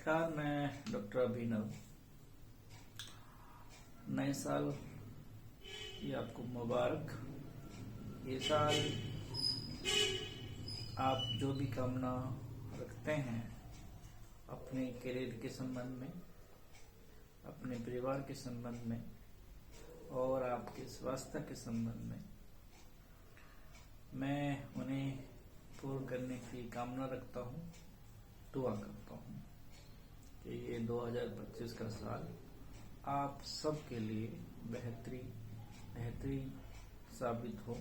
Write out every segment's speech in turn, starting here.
नमस्कार, मैं डॉक्टर अभिनव। नए साल ये आपको मुबारक। ये साल आप जो भी कामना रखते हैं अपने करियर के संबंध में, अपने परिवार के संबंध में और आपके स्वास्थ्य के संबंध में, मैं उन्हें पूर्ण करने की कामना रखता हूँ, दुआ करता हूँ कि ये 2025 का साल आप सबके लिए बेहतरीन साबित हो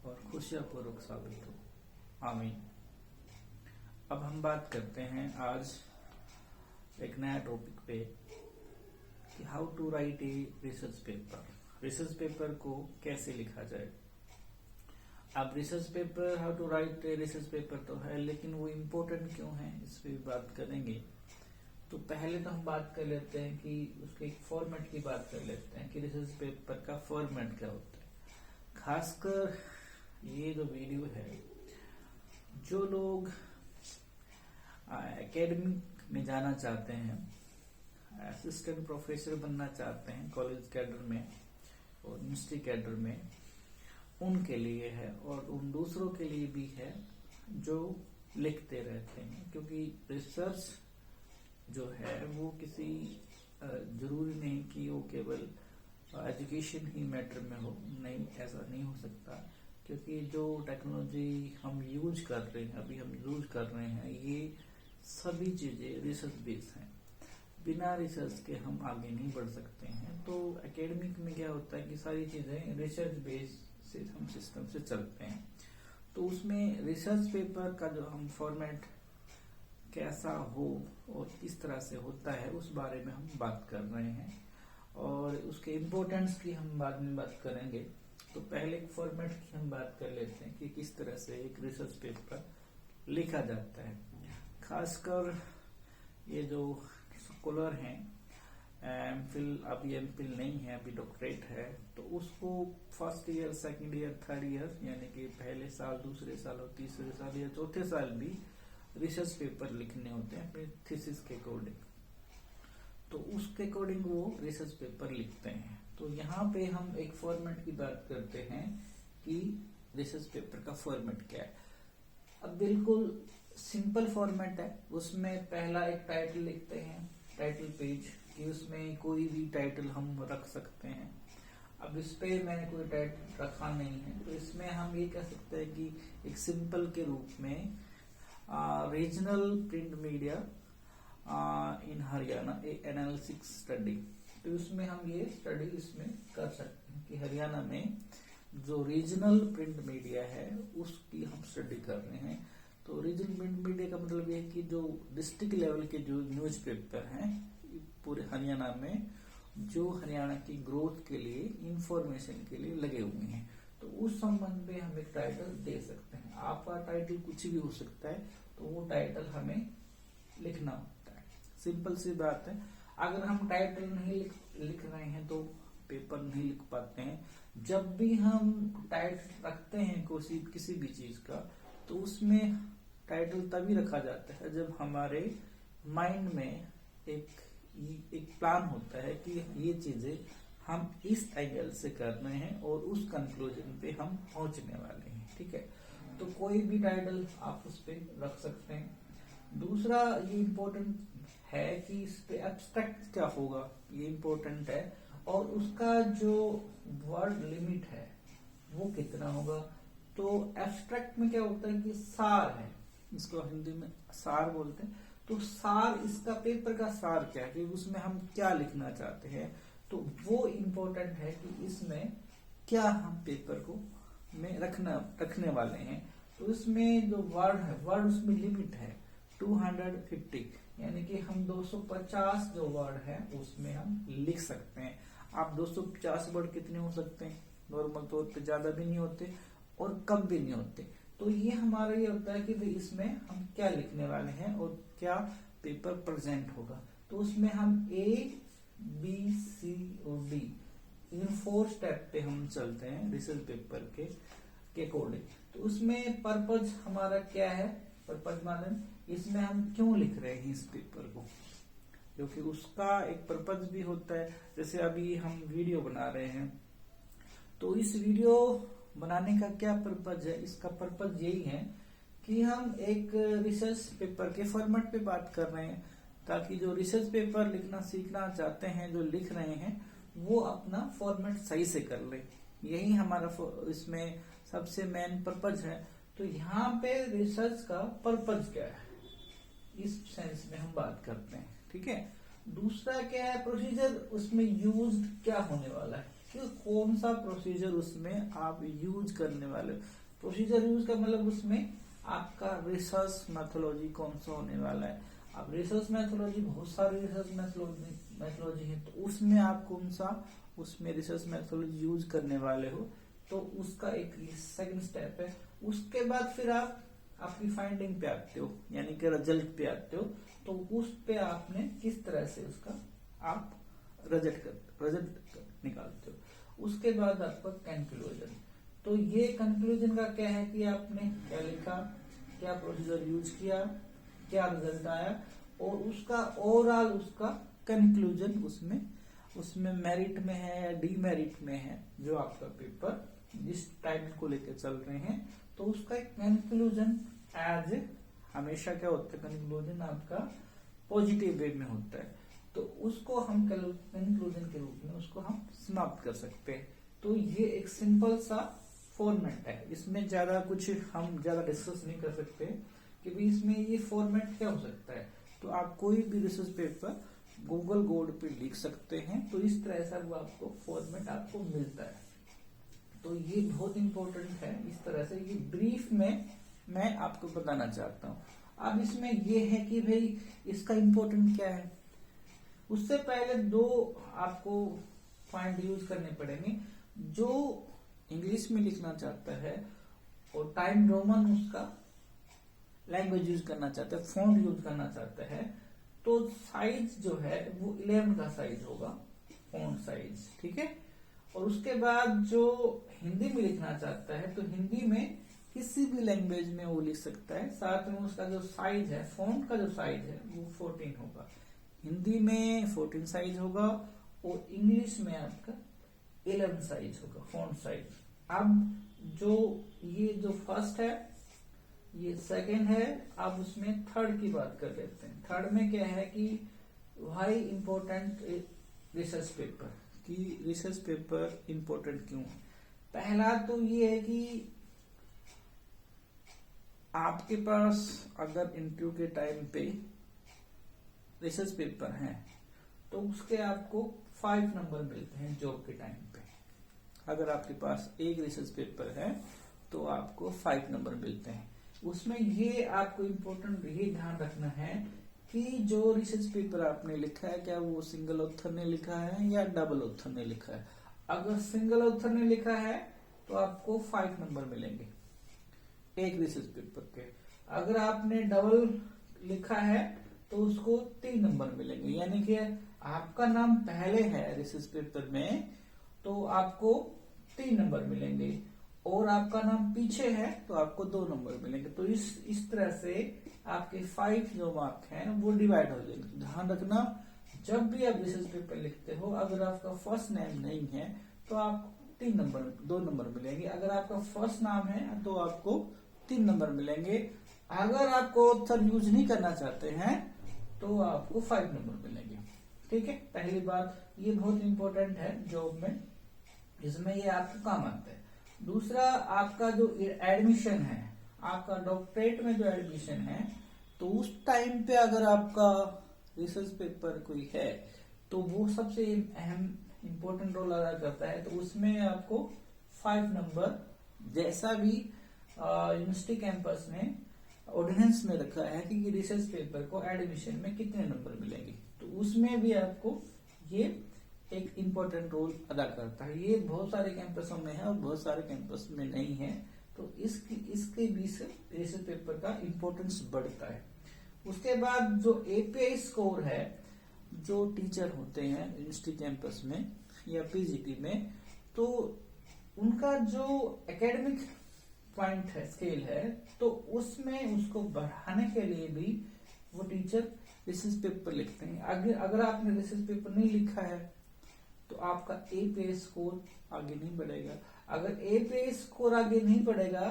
और खुशियापूर्वक साबित हो। आमीन। अब हम बात करते हैं आज एक नया टॉपिक पे कि how to write a research paper. Research paper को कैसे लिखा जाए। अब research paper, how to write a research paper तो है, लेकिन वो इम्पोर्टेंट क्यों है इस पे बात करेंगे। तो पहले तो हम बात कर लेते हैं कि उसके एक फॉर्मेट की बात कर लेते हैं कि रिसर्च पेपर का फॉर्मेट क्या होता है। खासकर ये जो वीडियो है, जो लोग एकेडमिक में जाना चाहते हैं, असिस्टेंट प्रोफेसर बनना चाहते हैं कॉलेज कैडर में और यूनिवर्सिटी कैडर में, उनके लिए है और उन दूसरों के लिए भी है जो लिखते रहते हैं। क्योंकि रिसर्च जो है वो किसी जरूरी नहीं कि वो केवल एजुकेशन ही मैटर में हो, नहीं, ऐसा नहीं हो सकता। क्योंकि जो टेक्नोलॉजी हम यूज कर रहे हैं, अभी हम यूज कर रहे हैं, ये सभी चीजें रिसर्च बेस हैं। बिना रिसर्च के हम आगे नहीं बढ़ सकते हैं। तो एकेडमिक में क्या होता है कि सारी चीजें रिसर्च बेस से हम सिस्टम से चलते हैं। तो उसमें रिसर्च पेपर का जो हम फॉर्मेट कैसा हो और किस तरह से होता है उस बारे में हम बात कर रहे हैं और उसके इम्पोर्टेंस की हम बाद में बात करेंगे। तो पहले एक फॉर्मेट की हम बात कर लेते हैं कि किस तरह से एक रिसर्च पेपर लिखा जाता है। खासकर ये जो स्कॉलर हैं, एमफिल, अभी एमफिल नहीं है, अभी डॉक्टरेट है, तो उसको first year, second year, third year यानी कि पहले साल, दूसरे साल और तीसरे साल या चौथे साल भी रिसर्च पेपर लिखने होते हैं अपने थीसिस के अकॉर्डिंग। तो उसके अकॉर्डिंग वो रिसर्च पेपर लिखते हैं। तो यहाँ पे हम एक फॉर्मेट की बात करते हैं कि रिसर्च पेपर का फॉर्मेट क्या है। अब बिल्कुल सिंपल फॉर्मेट है। उसमें पहला एक टाइटल लिखते हैं, टाइटल पेज, कि उसमें कोई भी टाइटल हम रख सकते हैं। अब इस पे मैंने कोई टाइटल रखा नहीं है, तो इसमें हम ये कह सकते हैं कि एक सिंपल के रूप में रीजनल प्रिंट मीडिया इन हरियाणा एनालिसिस स्टडी। तो उसमें हम ये स्टडी इसमें कर सकते हैं कि हरियाणा में जो रीजनल प्रिंट मीडिया है उसकी हम स्टडी कर रहे हैं। तो रीजनल प्रिंट मीडिया का मतलब ये है कि जो डिस्ट्रिक्ट लेवल के जो न्यूज़पेपर हैं पूरे हरियाणा में, जो हरियाणा की ग्रोथ के लिए, इंफॉर्मेशन के लिए लगे हुए हैं, तो उस संबंध में हम एक टाइटल दे सकते हैं। आपका टाइटल कुछ भी हो सकता है, तो वो टाइटल हमें लिखना होता है। सिंपल सी बात है। अगर हम टाइटल नहीं लिख रहे हैं तो पेपर नहीं लिख पाते हैं। जब भी हम टाइटल रखते हैं किसी भी चीज का, तो उसमें टाइटल तभी रखा जाता है जब हमारे माइंड में एक प्लान होता है कि ये चीजें हम इस एंगल से कर रहे हैं और उस कंक्लूजन पे हम पहुंचने वाले हैं। ठीक है, तो कोई भी टाइटल आप उस पे रख सकते हैं। दूसरा ये इम्पोर्टेंट है कि इस पे एब्स्ट्रैक्ट क्या होगा, ये इम्पोर्टेंट है, और उसका जो वर्ड लिमिट है वो कितना होगा। तो एब्स्ट्रैक्ट में क्या होता है कि सार है, इसको हिंदी में सार बोलते हैं। तो सार, इसका पेपर का सार क्या है कि उसमें हम क्या लिखना चाहते हैं, तो वो इम्पोर्टेंट है कि इसमें क्या हम पेपर को में रखने वाले हैं। तो इसमें जो वर्ड है, वर्ड उसमें लिमिट है 250, यानी कि हम 250 जो वर्ड है उसमें हम लिख सकते हैं। आप 250 वर्ड कितने हो सकते हैं, नॉर्मल तौर पे ज्यादा भी नहीं होते और कम भी नहीं होते। तो ये हमारा ये होता है कि भाई इसमें हम क्या लिखने वाले हैं और क्या पेपर प्रेजेंट होगा। तो उसमें हम A, B, C और D इन 4 स्टेप पे हम चलते हैं रिसर्च पेपर के अकॉर्डिंग। तो उसमें पर्पज हमारा क्या है, पर्पज माने इसमें हम क्यों लिख रहे हैं इस पेपर को, क्योंकि उसका एक पर्पज भी होता है। जैसे अभी हम वीडियो बना रहे हैं, तो इस वीडियो बनाने का क्या पर्पज है? इसका पर्पज यही है कि हम एक रिसर्च पेपर के फॉर्मेट पे बात कर रहे हैं, ताकि जो रिसर्च पेपर लिखना सीखना चाहते हैं, जो लिख रहे हैं, वो अपना फॉर्मेट सही से कर ले। यही हमारा इसमें सबसे मेन पर्पज है। तो यहाँ पे रिसर्च का पर्पज क्या है, इस सेंस में हम बात करते हैं। ठीक है। दूसरा क्या है, प्रोसीजर उसमें यूज क्या होने वाला है, कि कौन सा प्रोसीजर उसमें आप यूज करने वाले हो। प्रोसीजर यूज का मतलब उसमें आपका रिसर्च मैथोलॉजी कौन सा होने वाला है। अब रिसर्च मैथोलॉजी, बहुत सारी रिसर्च मैथोलॉजी है, तो उसमें आप कौन सा उसमें रिसर्च मैथोलॉजी यूज करने वाले हो, तो उसका एक सेकंड स्टेप है। उसके बाद फिर आप आपकी फाइंडिंग पे आते हो, यानी कि रिजल्ट पे आते हो। तो उस पे आपने किस तरह से उसका आप रिजल्ट निकालते हो। उसके बाद आपका कंक्लूजन। तो ये कंक्लूजन का क्या है कि आपने क्या लिखा, क्या प्रोसीजर यूज किया, क्या रिजल्ट आया, और उसका ओवरऑल उसका कंक्लूजन उसमें मेरिट में है या डीमेरिट में है, जो आपका पेपर जिस टाइटल को लेकर चल रहे हैं, तो उसका एक कंक्लूजन एज हमेशा क्या होता है, कंक्लूजन आपका पॉजिटिव वे में होता है। तो उसको हम कंक्लूजन के रूप में उसको हम समाप्त कर सकते हैं। तो ये एक सिंपल सा फॉर्मेट है, इसमें ज्यादा कुछ हम ज्यादा डिस्कस नहीं कर सकते कि भी इसमें ये फॉर्मेट क्या हो सकता है। तो आप कोई भी रिसर्च पेपर गूगल गोल्ड पे लिख सकते हैं, तो इस तरह से वो आपको फॉर्मेट आपको मिलता है। तो ये बहुत इंपॉर्टेंट है। इस तरह से ये ब्रीफ में मैं आपको बताना चाहता हूँ। अब इसमें ये है कि भाई इसका इंपॉर्टेंट क्या है। उससे पहले दो आपको पॉइंट यूज करने पड़ेंगे। जो इंग्लिश में लिखना चाहता है और टाइम रोमन उसका लैंग्वेज यूज करना चाहता है, फॉन्ट यूज करना चाहता है, तो साइज जो है वो 11 का साइज होगा, फॉन्ट साइज। ठीक है। और उसके बाद जो हिंदी में लिखना चाहता है, तो हिंदी में किसी भी लैंग्वेज में वो लिख सकता है। साथ में उसका जो साइज है, फॉन्ट का जो साइज है, वो 14 होगा। हिंदी में 14 साइज होगा और इंग्लिश में आपका 11 साइज होगा, फॉन्ट साइज। अब ये जो फर्स्ट है, ये सेकंड है। अब उसमें थर्ड की बात कर लेते हैं। थर्ड में क्या है कि वाई इम्पोर्टेंट रिसर्च पेपर, कि रिसर्च पेपर इम्पोर्टेंट क्यों है। पहला तो ये है कि आपके पास अगर इंटरव्यू के टाइम पे रिसर्च पेपर है, तो उसके आपको 5 नंबर मिलते हैं जॉब के टाइम पे। अगर आपके पास एक रिसर्च पेपर है तो आपको 5 नंबर मिलते हैं। उसमें ये आपको इम्पोर्टेंट ये ध्यान रखना है कि जो रिसर्च पेपर आपने लिखा है, क्या वो सिंगल ऑथर ने लिखा है या डबल ऑथर ने लिखा है। अगर सिंगल ऑथर ने लिखा है तो आपको 5 नंबर मिलेंगे एक रिसर्च पेपर के। अगर आपने डबल लिखा है तो उसको 3 नंबर मिलेंगे, यानी कि आपका नाम पहले है रिसर्च पेपर में तो आपको 3 नंबर मिलेंगे, और आपका नाम पीछे है तो आपको 2 नंबर मिलेंगे। तो इस तरह से आपके 5 जो मार्क हैं वो डिवाइड हो जाएंगे। ध्यान रखना, जब भी आप रिसर्च पेपर लिखते हो, अगर आपका फर्स्ट नेम नहीं है तो आपको 2 नंबर मिलेंगे। अगर आपका फर्स्ट नाम है तो आपको 3 नंबर मिलेंगे। अगर आपको ऑथर यूज नहीं करना चाहते हैं तो आपको 5 नंबर मिलेंगे। ठीक है। पहली बात ये बहुत इंपॉर्टेंट है जॉब में, इसमें ये आपको काम आता है। दूसरा, आपका जो एडमिशन है, आपका डॉक्टरेट में जो एडमिशन है, तो उस टाइम पे अगर आपका रिसर्च पेपर कोई है तो वो सबसे अहम इंपॉर्टेंट रोल अदा करता है। तो उसमें आपको 5 नंबर, जैसा भी यूनिवर्सिटी कैंपस ने ऑर्डिनेंस में रखा है कि रिसर्च पेपर को एडमिशन में कितने नंबर मिलेंगे, तो उसमें भी आपको ये एक इम्पोर्टेंट रोल अदा करता है। ये बहुत सारे कैंपसों में है और बहुत सारे कैंपस में नहीं है, तो इसके बीच से रिसर्च पेपर का इम्पोर्टेंस बढ़ता है। उसके बाद जो एपीआई स्कोर है, जो टीचर होते हैं यूनिवर्सिटी कैंपस में या पीजीटी में, तो उनका जो एकेडमिक पॉइंट है, स्केल है, तो उसमें उसको बढ़ाने के लिए भी वो टीचर रिसर्च पेपर लिखते हैं। अगर आपने रिसर्च पेपर नहीं लिखा है तो आपका एपीए स्कोर आगे नहीं बढ़ेगा। अगर एपीए स्कोर आगे नहीं बढ़ेगा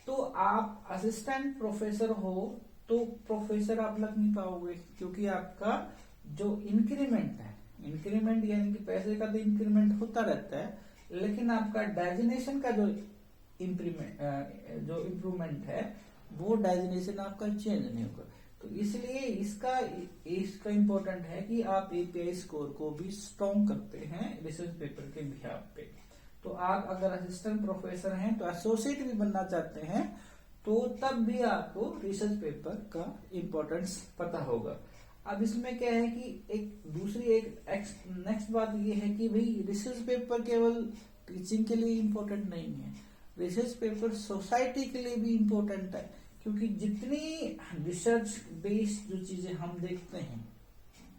तो आप असिस्टेंट प्रोफेसर हो तो प्रोफेसर आप लग नहीं पाओगे, क्योंकि आपका जो इंक्रीमेंट है, इंक्रीमेंट यानी कि पैसे का तो इंक्रीमेंट होता रहता है, लेकिन आपका डेजिग्नेशन का जो इम्प्रूवमेंट है वो डेजिग्नेशन आपका चेंज नहीं होगा। तो इसलिए इसका इम्पोर्टेंट है कि आप एपीआई स्कोर को भी स्ट्रॉन्ग करते हैं रिसर्च पेपर के बिहाफ पे। तो आप अगर असिस्टेंट प्रोफेसर हैं तो एसोसिएट भी बनना चाहते हैं तो तब भी आपको रिसर्च पेपर का इम्पोर्टेंस पता होगा। अब इसमें क्या है कि एक नेक्स्ट बात ये है कि भाई रिसर्च पेपर केवल टीचिंग के लिए इम्पोर्टेंट नहीं है, रिसर्च पेपर सोसाइटी के लिए भी इम्पोर्टेंट है, क्योंकि जितनी रिसर्च बेस्ड जो चीजें हम देखते हैं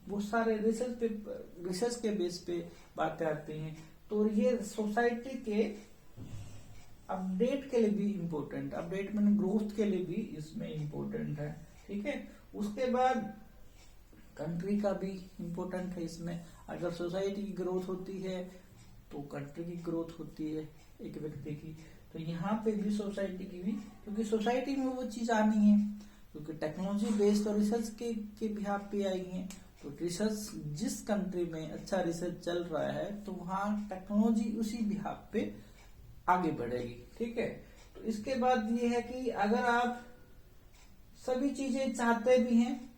वो सारे रिसर्च के बेस पे बातें आती हैं। तो ये सोसाइटी के अपडेट के लिए भी इम्पोर्टेंट, अपडेट में ग्रोथ के लिए भी इसमें इम्पोर्टेंट है। ठीक है, उसके बाद कंट्री का भी इम्पोर्टेंट है इसमें। अगर सोसाइटी की ग्रोथ होती है तो कंट्री की ग्रोथ होती है एक व्यक्ति की। तो यहाँ पे भी सोसाइटी की भी, क्योंकि सोसाइटी में वो चीज आनी है, क्योंकि टेक्नोलॉजी बेस्ड और रिसर्च के बिहाफ पे आई है। तो रिसर्च जिस कंट्री में अच्छा रिसर्च चल रहा है तो वहाँ टेक्नोलॉजी उसी बिहाफ पे आगे बढ़ेगी। ठीक है, तो इसके बाद ये है कि अगर आप सभी चीजें चाहते भी हैं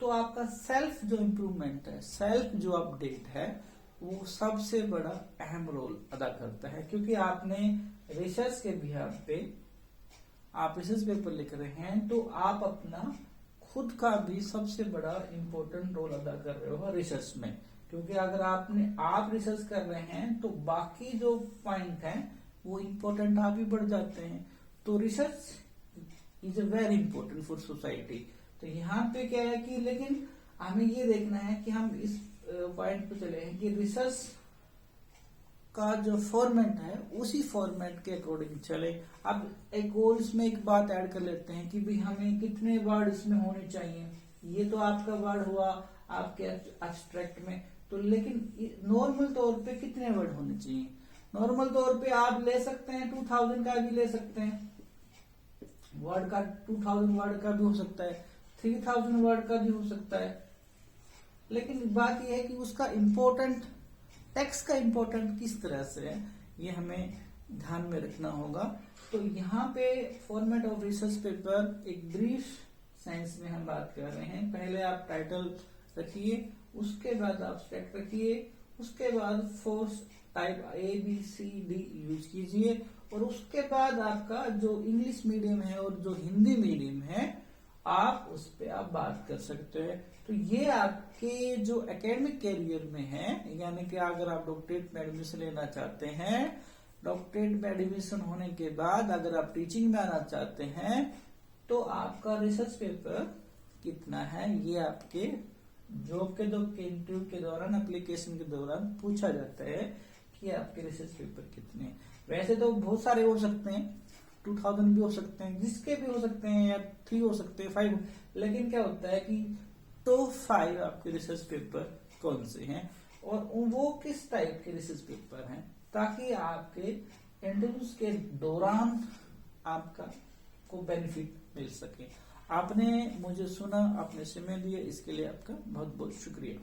तो आपका सेल्फ जो इम्प्रूवमेंट है, सेल्फ जो अपडेट है, वो सबसे बड़ा अहम रोल अदा करता है। क्योंकि आपने रिसर्च के बिहाफ पे आप रिसर्च पेपर लिख रहे हैं तो आप अपना खुद का भी सबसे बड़ा इम्पोर्टेंट रोल अदा कर रहे हो रिसर्च में। क्योंकि अगर आप रिसर्च कर रहे हैं तो बाकी जो पॉइंट है वो इम्पोर्टेंट आप भी बढ़ जाते हैं। तो research is a very important for society. तो यहाँ पे क्या है कि लेकिन हमें ये देखना है कि हम इस पॉइंट पे चले हैं कि रिसर्च का जो फॉर्मेट है उसी फॉर्मेट के अकॉर्डिंग चले। अब एक और इसमें एक बात ऐड कर लेते हैं कि भाई हमें कितने वर्ड इसमें होने चाहिए। ये तो आपका वर्ड हुआ आपके एब्स्ट्रैक्ट में, तो लेकिन नॉर्मल तौर पे कितने वर्ड होने चाहिए? नॉर्मल तौर पे आप ले सकते हैं 2000 का भी ले सकते हैं वर्ड का, 2000 वर्ड का भी हो सकता है, 3000 वर्ड का भी हो सकता है। लेकिन बात यह है कि उसका इम्पोर्टेंट टेक्स्ट का इम्पोर्टेंट किस तरह से है ये हमें ध्यान में रखना होगा। तो यहाँ पे फॉर्मेट ऑफ रिसर्च पेपर एक ब्रीफ साइंस में हम बात कर रहे हैं। पहले आप टाइटल रखिए, उसके बाद आप स्टेट रखिए, उसके बाद फोर्स टाइप ABCD यूज कीजिए, और उसके बाद आपका जो इंग्लिश मीडियम है और जो हिंदी मीडियम है आप उस पर आप बात कर सकते हैं। तो ये आपके जो एकेडमिक कैरियर में है, यानी कि अगर आप डॉक्टरेट में एडमिशन लेना चाहते हैं, डॉक्टरेट में एडमिशन होने के बाद अगर आप टीचिंग में आना चाहते हैं तो आपका रिसर्च पेपर कितना है ये आपके जॉब के इंटरव्यू के दौरान, एप्लीकेशन के दौरान पूछा जाता है कि आपके रिसर्च पेपर कितने हैं। वैसे तो बहुत सारे हो सकते हैं, 2000 भी हो सकते हैं, जिसके भी हो सकते हैं, या 3 हो सकते हैं, 5, लेकिन क्या होता है कि टॉप 5 आपके रिसर्च पेपर कौन से हैं और वो किस टाइप के रिसर्च पेपर हैं, ताकि आपके इंटरव्यूज के दौरान आपका को बेनिफिट मिल सके। आपने मुझे सुना, आपने समय दिया, इसके लिए आपका बहुत बहुत शुक्रिया।